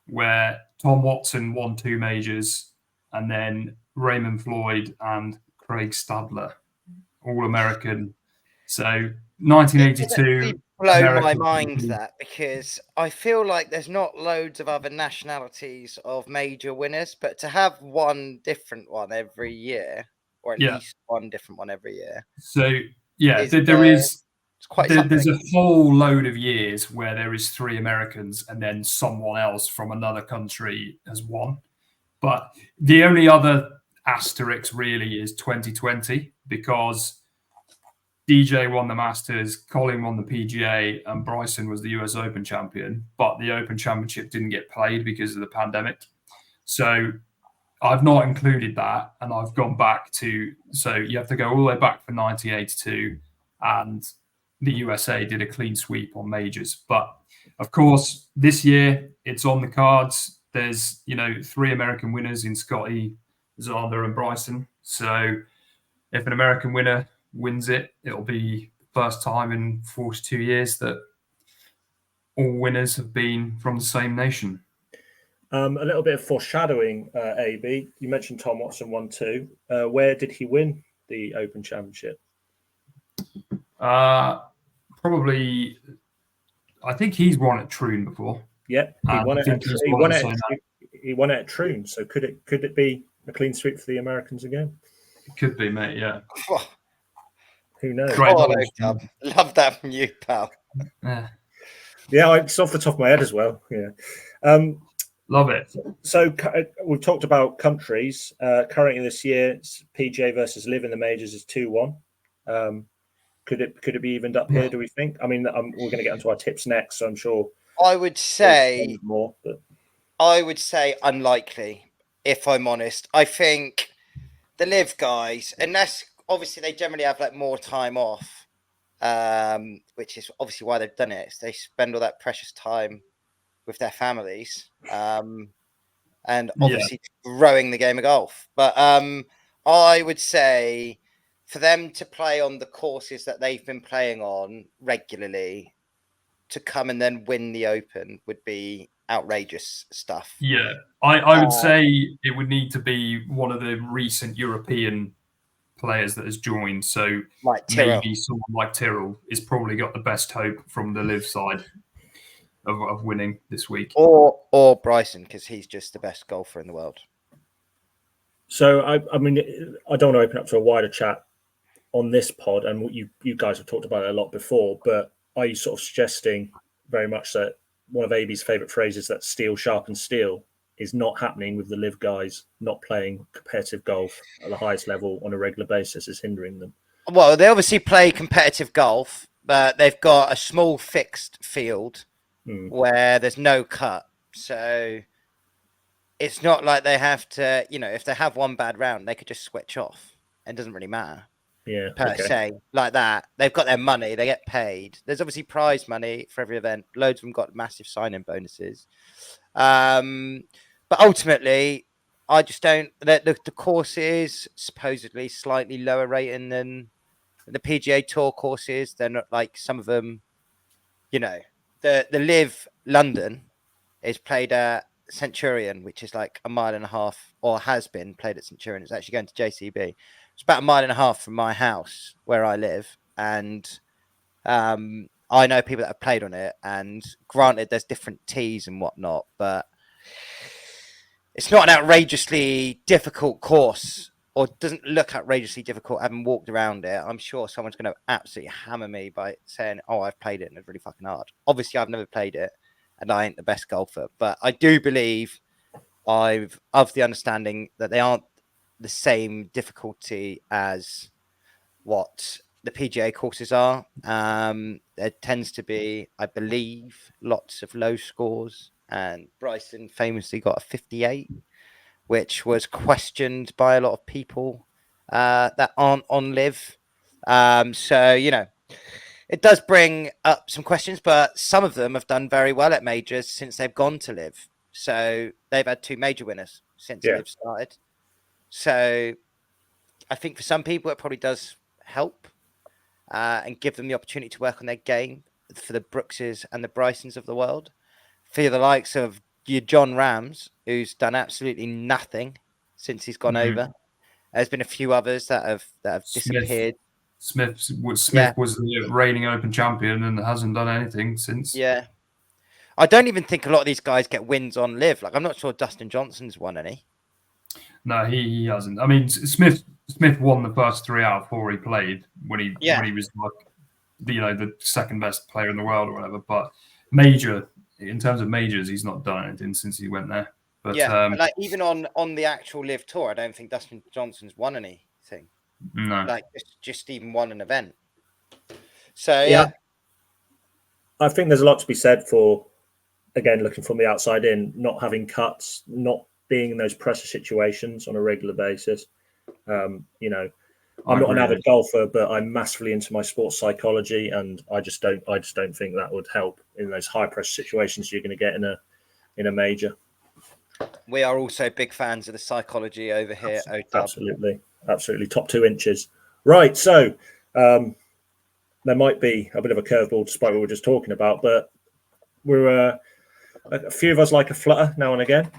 Speaker 2: where Tom Watson won 2 majors, and then Raymond Floyd and Craig Stadler, all American. So 1982.
Speaker 1: Blow my mind that, because I feel like there's not loads of other nationalities of major winners, but to have one different one every year, or at least one different one every year.
Speaker 2: So there's a whole load of years where there is 3 Americans and then someone else from another country has won. But the only other asterisk really is 2020, because DJ won the Masters, Colin won the PGA, and Bryson was the US Open champion. But the Open Championship didn't get played because of the pandemic. So I've not included that, and I've gone back to, so you have to go all the way back for 1982, and the USA did a clean sweep on majors. But of course, this year it's on the cards. There's 3 American winners in Scotty, Xander, and Bryson. So if an American winner wins it, it'll be the first time in 42 years that all winners have been from the same nation.
Speaker 3: A little bit of foreshadowing, AB. You mentioned Tom Watson won 2. Where did he win the Open Championship?
Speaker 2: Probably, I think he's won at Troon before.
Speaker 3: Yeah, he won it at Troon. So could it be a clean sweep for the Americans again?
Speaker 2: It could be, mate. Yeah.
Speaker 3: Who knows?
Speaker 1: Love that from you, pal.
Speaker 3: Yeah, it's off the top of my head as well. Yeah.
Speaker 2: Love it.
Speaker 3: So we've talked about countries. Currently this year, PGA versus Liv in the majors is 2-1. Could it be evened up here, do we think? I mean, we're going to get into our tips next, so I'm sure.
Speaker 1: I would say
Speaker 3: more. But
Speaker 1: I would say unlikely, if I'm honest. I think the Liv guys, unless obviously they generally have like more time off, which is obviously why they've done it. They spend all that precious time with their families, and obviously growing the game of golf. But I would say for them to play on the courses that they've been playing on regularly, to come and then win the Open would be outrageous stuff.
Speaker 2: Yeah, I would say it would need to be one of the recent European players that has joined. So maybe someone like Tyrrell is probably got the best hope from the Liv side of winning this week.
Speaker 1: Or Bryson, because he's just the best golfer in the world.
Speaker 3: So, I mean, I don't want to open up to a wider chat on this pod, and you guys have talked about it a lot before, but are you sort of suggesting very much that one of AB's favourite phrases, that steel sharpens steel, is not happening with the Liv guys not playing competitive golf at the highest level on a regular basis, is hindering them?
Speaker 1: Well, they obviously play competitive golf, but they've got a small fixed field where there's no cut. So it's not like they have to, if they have one bad round, they could just switch off. It doesn't really matter.
Speaker 3: Yeah,
Speaker 1: per se, like that. They've got their money, they get paid. There's obviously prize money for every event. Loads of them got massive sign-in bonuses. But ultimately, I just don't. The course is supposedly slightly lower rating than the PGA Tour courses. They're not like some of them, they're the Live London is played at Centurion, which is like a mile and a half, or has been played at Centurion. It's actually going to JCB. It's about a mile and a half from my house where I live, and I know people that have played on it. And granted, there's different tees and whatnot, but it's not an outrageously difficult course, or doesn't look outrageously difficult having walked around it. I'm sure someone's going to absolutely hammer me by saying, oh, I've played it and it's really fucking hard. Obviously, I've never played it and I ain't the best golfer, but I do believe I've of the understanding that they aren't the same difficulty as what the PGA courses are. There tends to be, I believe, lots of low scores, and Bryson famously got a 58, which was questioned by a lot of people that aren't on Live. So, you know, it does bring up some questions, but some of them have done very well at majors since they've gone to Live. So they've had 2 major winners since Live started. So I think for some people, it probably does help and give them the opportunity to work on their game, for the Brookses and the Brysons of the world. For the likes of your John Rams, who's done absolutely nothing since he's gone over. There's been a few others that have disappeared.
Speaker 2: Smith was the reigning Open champion and hasn't done anything since.
Speaker 1: Yeah. I don't even think a lot of these guys get wins on Live. Like, I'm not sure Dustin Johnson's won any.
Speaker 2: No, he hasn't. I mean, Smith won the first 3 out of 4 he played when he was like, the second best player in the world or whatever. But in terms of majors, he's not done anything since he went there. But
Speaker 1: like even on the actual Live tour, I don't think Dustin Johnson's won anything.
Speaker 2: No,
Speaker 1: like just even won an event. So yeah,
Speaker 3: I think there's a lot to be said for, again, looking from the outside in, not having cuts, not being in those pressure situations on a regular basis. I'm not an avid golfer, but I'm massively into my sports psychology, and I just don't think that would help in those high pressure situations you're going to get in a major.
Speaker 1: We are also big fans of the psychology over here.
Speaker 3: Absolutely. Top 2 inches. Right. So there might be a bit of a curveball despite what we were just talking about, but we're a few of us like a flutter now and again.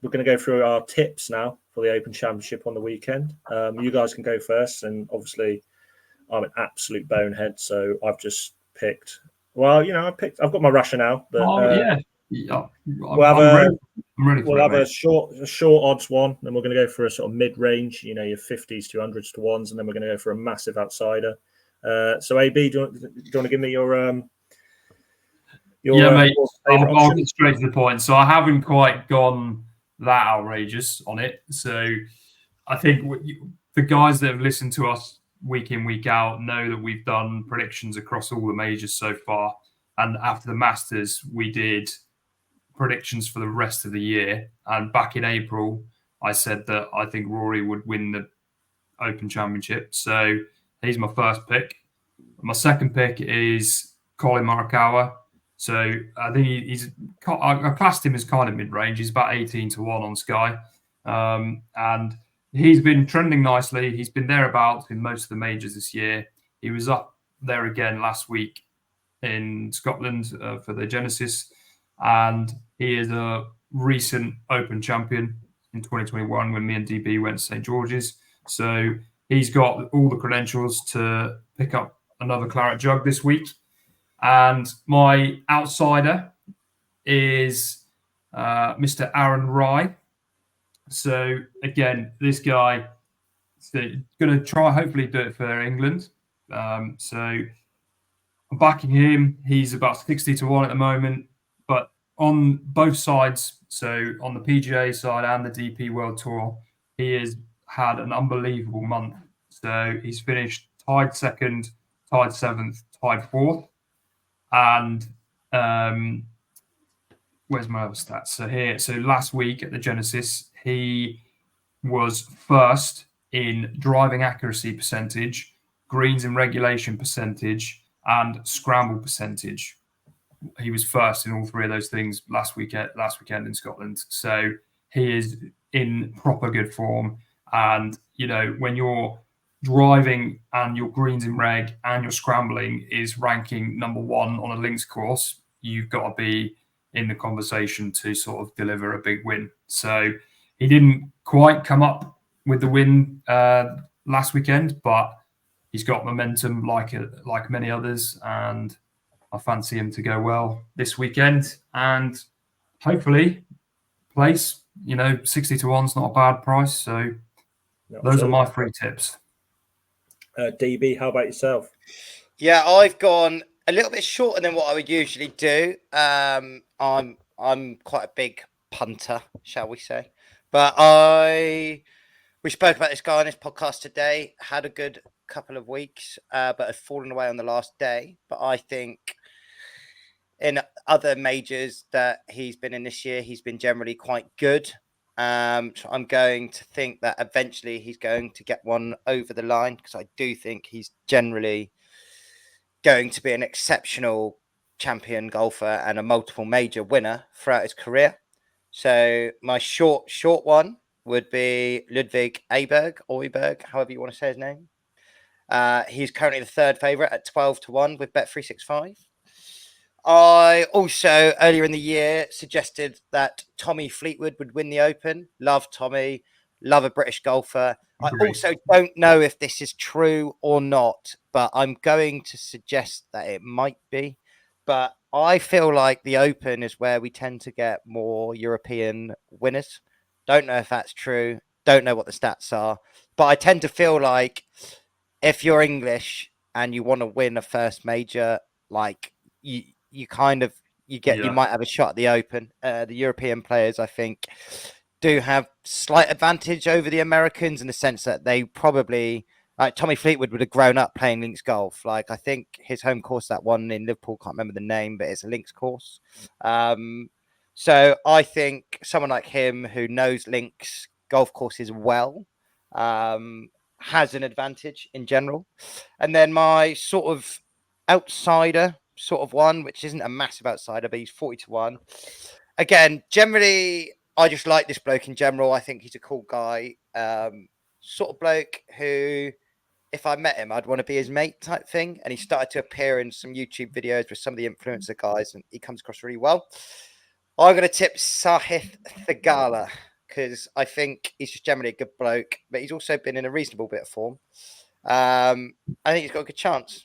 Speaker 3: We're going to go through our tips now for the Open Championship on the weekend. You guys can go first, and obviously I'm an absolute bonehead, so I've just picked. Well, I've got my rationale, but we'll have a short odds one, then we're going to go for a sort of mid-range, your 50s, 200s to ones, and then we're going to go for a massive outsider. So AB, do you want to give me your
Speaker 2: mate, I'll get straight to the point. So I haven't quite gone that outrageous on it. So I think the guys that have listened to us week in, week out know that we've done predictions across all the majors so far. And after the Masters, we did predictions for the rest of the year. And back in April, I said that I think Rory would win the Open Championship. So he's my first pick. My second pick is Colin Morikawa. So I think I classed him as kind of mid-range. He's about 18 to 1 on Sky. And he's been trending nicely. He's been thereabouts in most of the majors this year. He was up there again last week in Scotland for the Genesis. And he is a recent Open champion in 2021 when me and DB went to St. George's. So he's got all the credentials to pick up another Claret Jug this week. And my outsider is Mr. Aaron Rai. So again, this guy is going to try, hopefully do it for England. So I'm backing him. He's about 60 to 1 at the moment. But on both sides, so on the PGA side and the DP World Tour, he has had an unbelievable month. So he's finished tied second, tied seventh, tied fourth. And where's my other stats? So last week at the Genesis, he was first in driving accuracy percentage, greens and regulation percentage, and scramble percentage. He was first in all 3 of those things last weekend in Scotland. So he is in proper good form. And when you're driving and your greens in reg and your scrambling is ranking number 1 on a links course, you've got to be in the conversation to sort of deliver a big win. So he didn't quite come up with the win last weekend, but he's got momentum like many others, and I fancy him to go well this weekend and hopefully place. 60 to 1 is not a bad price. So those are my 3 tips.
Speaker 3: DB, how about yourself?
Speaker 1: Yeah, I've gone a little bit shorter than what I would usually do. I'm quite a big punter, shall we say? But we spoke about this guy on this podcast today. Had a good couple of weeks, but had fallen away on the last day. But I think in other majors that he's been in this year, he's been generally quite good. So I'm going to think that eventually he's going to get one over the line, because I do think he's generally going to be an exceptional champion golfer and a multiple major winner throughout his career. So my short one would be Ludwig Oyberg, however you want to say his name. He's currently the 3rd favourite at 12 to 1 with Bet365. I also, earlier in the year, suggested that Tommy Fleetwood would win the Open. Love Tommy, love a British golfer. I also don't know if this is true or not, but I'm going to suggest that it might be. But I feel like the Open is where we tend to get more European winners. Don't know if that's true. Don't know what the stats are. But I tend to feel like if you're English and you want to win a first major, like you might have a shot at the Open. The European players, I think, do have slight advantage over the Americans in the sense that they probably, like Tommy Fleetwood would have grown up playing links golf. Like I think his home course, that one in Liverpool, can't remember the name, but it's a links course. So I think someone like him who knows links golf courses well has an advantage in general. And then my sort of outsider sort of one, which isn't a massive outsider, but he's 40 to 1. Again, generally, I just like this bloke in general. I think he's a cool guy. Sort of bloke who, if I met him, I'd want to be his mate type thing. And he started to appear in some YouTube videos with some of the influencer guys, and he comes across really well. I'm going to tip Sahith Theegala, because I think he's just generally a good bloke, but he's also been in a reasonable bit of form. I think he's got a good chance.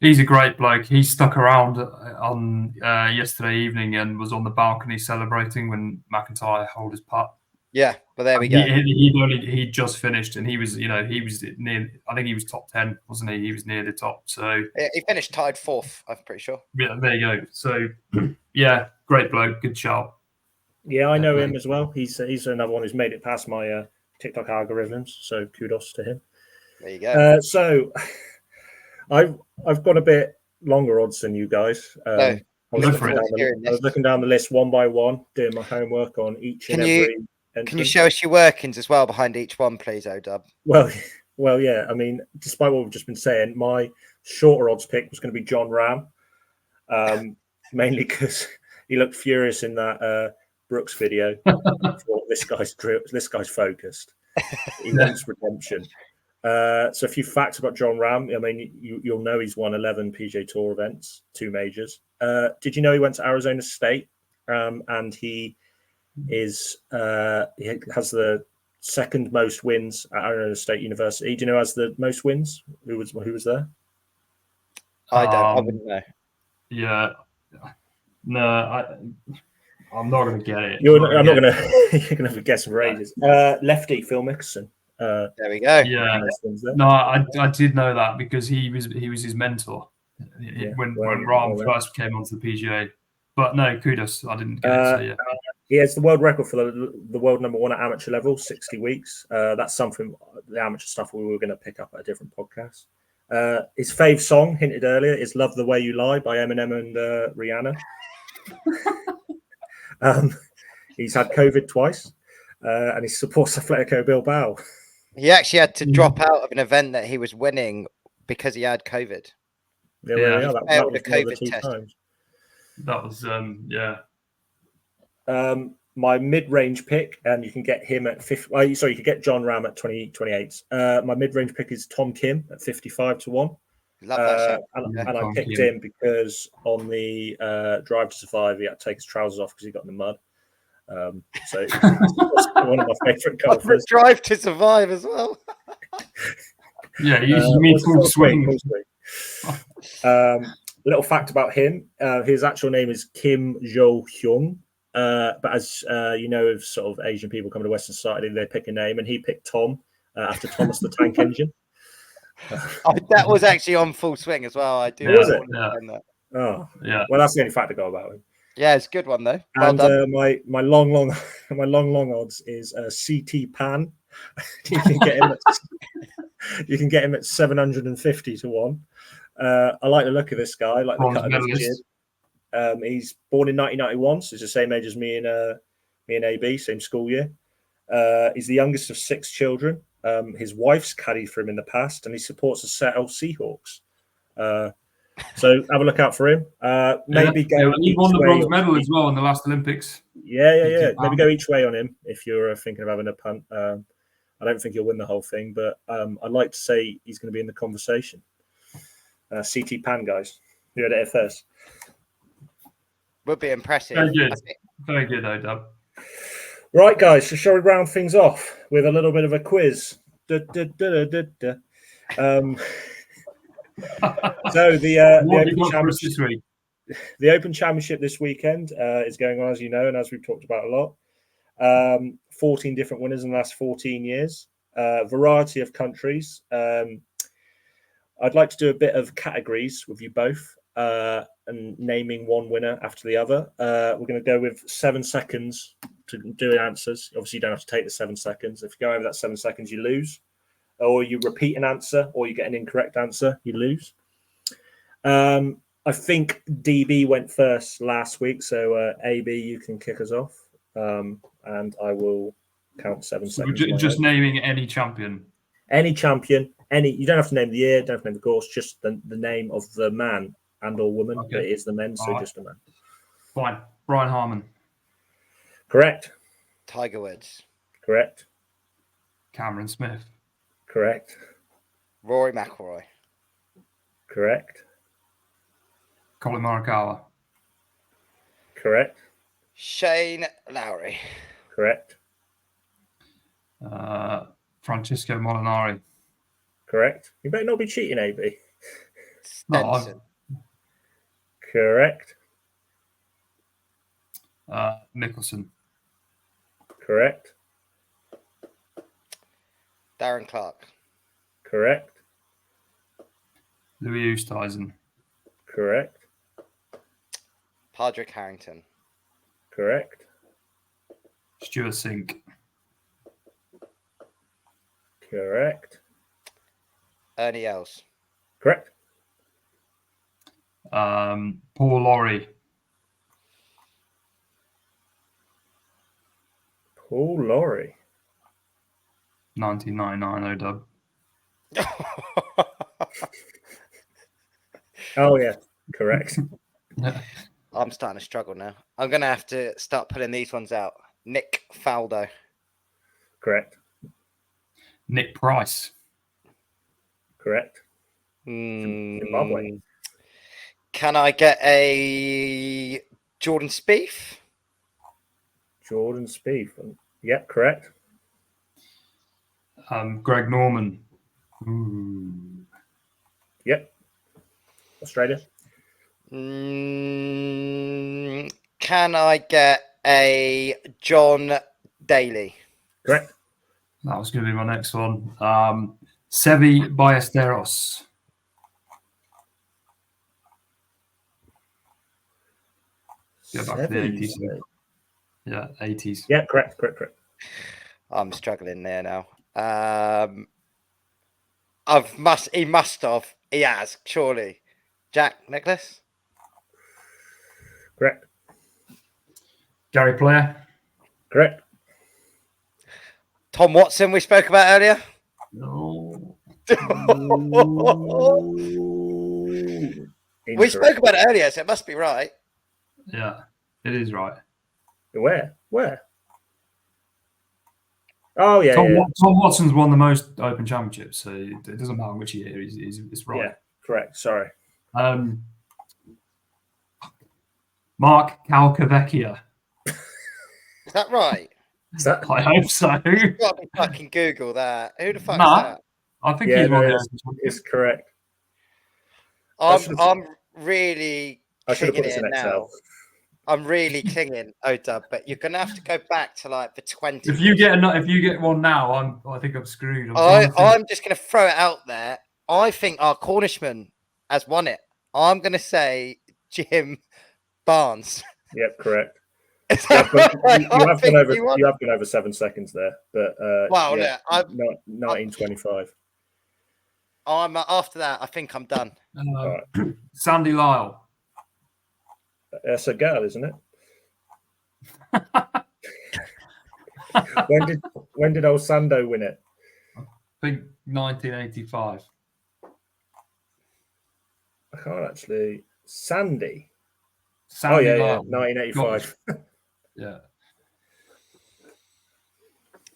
Speaker 2: He's a great bloke. He stuck around on yesterday evening and was on the balcony celebrating when McIntyre held his putt.
Speaker 1: Yeah, well, there we go.
Speaker 2: He just finished, and he was near. I think he was top 10, wasn't he? He was near the top. So
Speaker 1: he finished tied 4th. I'm pretty sure.
Speaker 2: Yeah, there you go. So yeah, great bloke, good shout.
Speaker 3: Yeah, I know him as well. He's another one who's made it past my TikTok algorithms. So kudos to him.
Speaker 1: There you go.
Speaker 3: So I've got a bit longer odds than you guys. I was looking down the list one by one, doing my homework on each and every.
Speaker 1: Can you show us your workings as well behind each one, please, Odub?
Speaker 3: Well, yeah. I mean, despite what we've just been saying, my shorter odds pick was going to be John Ram, mainly because he looked furious in that Brooks video. This guy's focused. He wants redemption. So a few facts about John Ram. I mean, you'll know he's won 11 PGA Tour events, 2 majors. Did you know he went to Arizona State? And he has the second most wins at Arizona State University. Do you know who has the most wins? Who was there?
Speaker 1: I don't. I wouldn't know.
Speaker 2: Yeah. No, I'm not going to get it.
Speaker 3: You're not going to. You're going to have to guess for ages. Lefty Phil Mickelson.
Speaker 1: There we go.
Speaker 2: Yeah. No, I did know that because he was his mentor when Rahm first came onto the PGA. But no, kudos. I didn't get it. So yeah.
Speaker 3: He has the world record for the world number 1 at amateur level, 60 weeks. That's something, the amateur stuff we were going to pick up at a different podcast. His fave song, hinted earlier, is Love the Way You Lie by Eminem and Rihanna. He's had COVID twice, and he supports Atletico Bilbao.
Speaker 1: He actually had to drop out of an event that he was winning because he had COVID.
Speaker 3: Yeah, that was
Speaker 1: a COVID test.
Speaker 2: That was, yeah.
Speaker 3: My mid-range pick, and you can get him at 50. Sorry, you could get John Ram at 28. My mid-range pick is Tom Kim at 55-1.
Speaker 1: Love that shout.
Speaker 3: And I picked him because on the Drive to Survive, he had to take his trousers off because he got in the mud. So he's one of my favourite golfers.
Speaker 1: Drive to Survive as well.
Speaker 2: Yeah, you mean full swing.
Speaker 3: Little fact about him: his actual name is Kim Jo Hyung. But as you know, of sort of Asian people coming to Western society, they pick a name, and he picked Tom after Thomas the Tank Engine.
Speaker 1: That was actually on Full Swing as well. I do.
Speaker 3: Was it?
Speaker 1: That.
Speaker 3: Oh,
Speaker 2: yeah.
Speaker 3: Well, that's the only fact I got about him.
Speaker 1: Yeah, it's a good one though. Well
Speaker 3: and
Speaker 1: done.
Speaker 3: My long odds is CT Pan. You can get him. You can get him at 750-1. I like the look of this guy. I like the cut of his jib. He's born in 1991, so he's the same age as me and AB, same school year. He's the youngest of 6 children. His wife's caddied for him in the past, and he supports the Seattle Seahawks. So have a look out for him. Maybe go.
Speaker 2: He won the bronze medal as well in the last Olympics.
Speaker 3: Yeah. Maybe go each way on him if you're thinking of having a punt. I don't think he'll win the whole thing, but I'd like to say he's going to be in the conversation. CT Pan, guys. You heard it here first.
Speaker 1: Would be impressive.
Speaker 2: Very good, Dub.
Speaker 3: Right, guys. So shall we round things off with a little bit of a quiz? So the Open Championship this weekend is going on, as you know, and as we've talked about a lot. 14 different winners in the last 14 years. Variety of countries. I'd like to do a bit of categories with you both and naming one winner after the other. We're going to go with 7 seconds to do answers. Obviously, you don't have to take the 7 seconds. If you go over that 7 seconds, you lose. Or you repeat an answer, or you get an incorrect answer, you lose. I think DB went first last week, so AB, you can kick us off, and I will count 7 seconds.
Speaker 2: Just naming any champion.
Speaker 3: Any champion, you don't have to name the year, don't have to name the course, just the name of the man and or woman. Okay. But it is the men, so just a man.
Speaker 2: Fine. Brian Harman.
Speaker 3: Correct.
Speaker 1: Tiger Woods.
Speaker 3: Correct.
Speaker 2: Cameron Smith.
Speaker 3: Correct.
Speaker 1: Rory McIlroy.
Speaker 3: Correct.
Speaker 2: Colin Morikawa.
Speaker 3: Correct.
Speaker 1: Shane Lowry.
Speaker 3: Correct.
Speaker 2: Francesco Molinari.
Speaker 3: Correct. You better not be cheating, AB.
Speaker 1: Stenson.
Speaker 3: Correct.
Speaker 2: Mickelson.
Speaker 3: Correct.
Speaker 1: Darren Clark.
Speaker 3: Correct.
Speaker 2: Louis Oosthuizen.
Speaker 3: Correct.
Speaker 1: Padraig Harrington.
Speaker 3: Correct.
Speaker 2: Stuart Sink.
Speaker 3: Correct.
Speaker 1: Ernie Els.
Speaker 3: Correct.
Speaker 2: Paul Lawrie.
Speaker 3: Paul Lawrie.
Speaker 2: 1999 OW.
Speaker 3: Oh, yeah. Correct.
Speaker 1: I'm starting to struggle now. I'm going to have to start putting these ones out. Nick Faldo.
Speaker 3: Correct.
Speaker 2: Nick Price.
Speaker 3: Correct. Zimbabwe.
Speaker 1: Can I get a Jordan Spieth?
Speaker 3: Jordan Spieth. Yep, correct.
Speaker 2: Greg Norman.
Speaker 3: Yep. Australia.
Speaker 1: Can I get a John Daly?
Speaker 3: Correct.
Speaker 2: That was going to be my next one. Sevi Ballesteros. Go back to the 80s. Yeah, 80s.
Speaker 3: Yeah, correct.
Speaker 1: I'm struggling there now. He has, surely. Jack Nicklaus?
Speaker 3: Correct.
Speaker 2: Gary Player?
Speaker 3: Correct.
Speaker 1: Tom Watson, we spoke about earlier?
Speaker 2: No.
Speaker 1: We spoke about it earlier, so it must be right.
Speaker 2: Yeah, it is right.
Speaker 3: Where? Oh yeah,
Speaker 2: Tom,
Speaker 3: yeah.
Speaker 2: Tom Watson's won the most Open Championships, so it doesn't matter which year. It's right.
Speaker 3: Yeah, correct. Sorry.
Speaker 2: Mark Calcavecchia.
Speaker 1: Is that right?
Speaker 2: I hope so.
Speaker 1: You've got to fucking Google that. Who the fuck is that?
Speaker 2: I think he's won the Open
Speaker 3: It's correct.
Speaker 1: I'm really
Speaker 3: I should have put
Speaker 1: clinging
Speaker 3: this in
Speaker 1: it now.
Speaker 3: Excel.
Speaker 1: I'm really clinging, Odub, but you're gonna have to go back to like the 20s.
Speaker 2: If you get one now, I think I'm screwed.
Speaker 1: I'm just gonna throw it out there. I think our Cornishman has won it. I'm gonna say Jim Barnes.
Speaker 3: Yep, correct.
Speaker 1: You
Speaker 3: have gone over 7 seconds there, but
Speaker 1: wow,
Speaker 3: yeah,
Speaker 1: look,
Speaker 3: 1925.
Speaker 1: I'm after that. I think I'm done.
Speaker 3: Right.
Speaker 2: Sandy Lyle.
Speaker 3: That's a girl, isn't it? when did old Sando win it?
Speaker 2: I think 1985.
Speaker 3: I can't actually. Sandy.
Speaker 2: Sandy
Speaker 3: Lyle.
Speaker 2: Lyle.
Speaker 3: 1985.
Speaker 2: Yeah.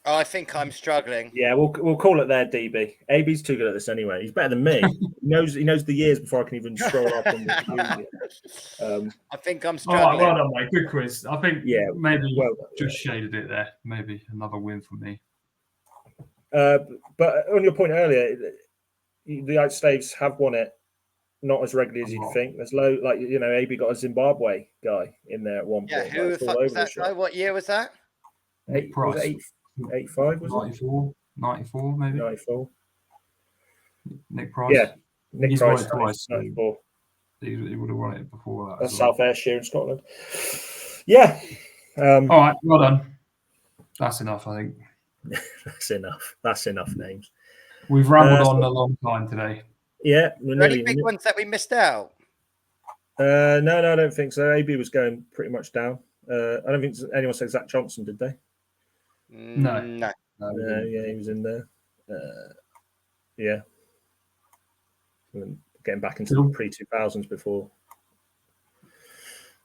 Speaker 3: Oh,
Speaker 1: I think I'm struggling.
Speaker 3: Yeah, we'll call it there, DB. AB's too good at this anyway. He's better than me. he knows the years before I can even scroll up on the
Speaker 1: I think I'm struggling.
Speaker 2: All right, well done, mate. Good quiz. I think maybe just shaded it there. Maybe another win for me.
Speaker 3: But on your point earlier, the Outstaves have won it, not as regularly as you'd think. There's AB got a Zimbabwe guy in there at one point.
Speaker 1: Yeah, who the fuck was that guy? What year was that?
Speaker 2: Nick Price.
Speaker 3: 85 was
Speaker 2: 94 maybe.
Speaker 3: 94.
Speaker 2: Nick Price.
Speaker 3: Yeah, Nick
Speaker 2: He's
Speaker 3: Price.
Speaker 2: won it twice.
Speaker 3: 94.
Speaker 2: He would have won it before that.
Speaker 3: That's South Ayrshire in Scotland. Yeah.
Speaker 2: All right, well done. That's enough, I think.
Speaker 3: That's enough names.
Speaker 2: We've rambled on a long time today.
Speaker 3: Yeah.
Speaker 1: Any big ones that we missed out?
Speaker 3: No, I don't think so. AB was going pretty much down. I don't think anyone said Zach Johnson, did they?
Speaker 2: No.
Speaker 3: Yeah, he was in there. Yeah. Getting back into the pre-2000s before.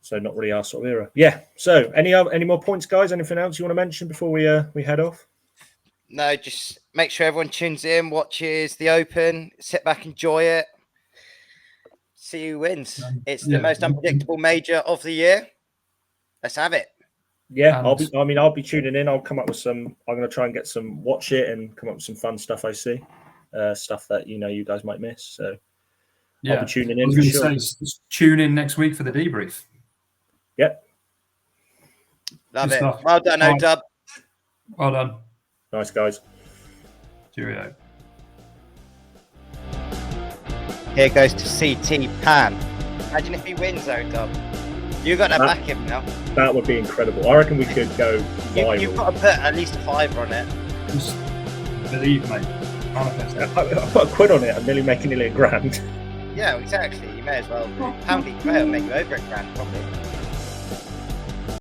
Speaker 3: So not really our sort of era. Yeah. So any more points, guys? Anything else you want to mention before we head off?
Speaker 1: No, just make sure everyone tunes in, watches the Open, sit back, enjoy it, see who wins. It's the most unpredictable major of the year. Let's have it.
Speaker 3: Yeah, I'll be tuning in. I'll come up with some. I'm going to try and get some watch it and come up with some fun stuff I see, stuff that you guys might miss. So I'll be tuning in.
Speaker 2: Tune in next week for the debrief.
Speaker 3: Yep.
Speaker 1: Love it. Stuff. Well done, Odub.
Speaker 2: Well done.
Speaker 3: Nice, guys.
Speaker 2: Cheerio.
Speaker 1: Here goes to CT Pan. Imagine if he wins, Odub. You got to back him now.
Speaker 3: That would be incredible. I reckon we could go viral.
Speaker 1: You've got to put at least a $5 on it.
Speaker 2: Just believe, mate. Manifest.
Speaker 3: I put a quid on it. I'm nearly making nearly £1,000.
Speaker 1: Yeah, exactly. You may as well. How many players make you over £1,000 probably?